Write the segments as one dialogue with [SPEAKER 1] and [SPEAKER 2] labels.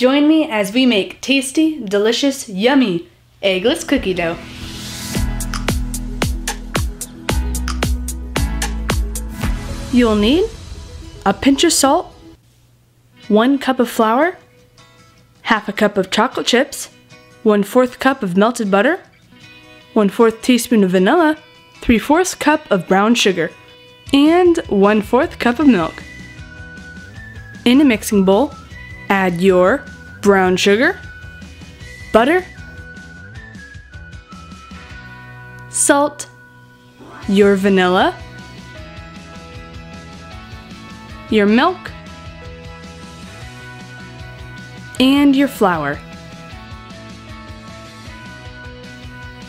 [SPEAKER 1] Join me as we make tasty, delicious, yummy, eggless cookie dough. You'll need a pinch of salt, 1 cup of flour, half a cup of chocolate chips, 1/4 cup of melted butter, 1/4 teaspoon of vanilla, 3/4 cup of brown sugar, and 1/4 cup of milk. In a mixing bowl, add your brown sugar, butter, salt, your vanilla, your milk, and your flour.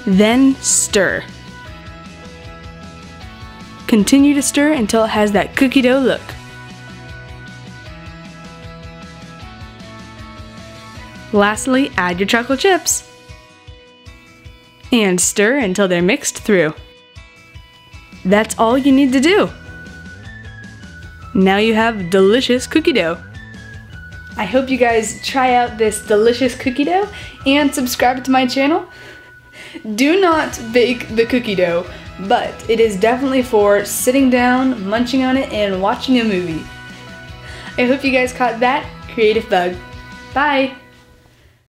[SPEAKER 1] Then stir. Continue to stir until it has that cookie dough look. Lastly, add your chocolate chips. And stir until they're mixed through. That's all you need to do. Now you have delicious cookie dough. I hope you guys try out this delicious cookie dough and subscribe to my channel. Do not bake the cookie dough, but it is definitely for sitting down, munching on it, and watching a movie. I hope you guys caught that creative bug. Bye!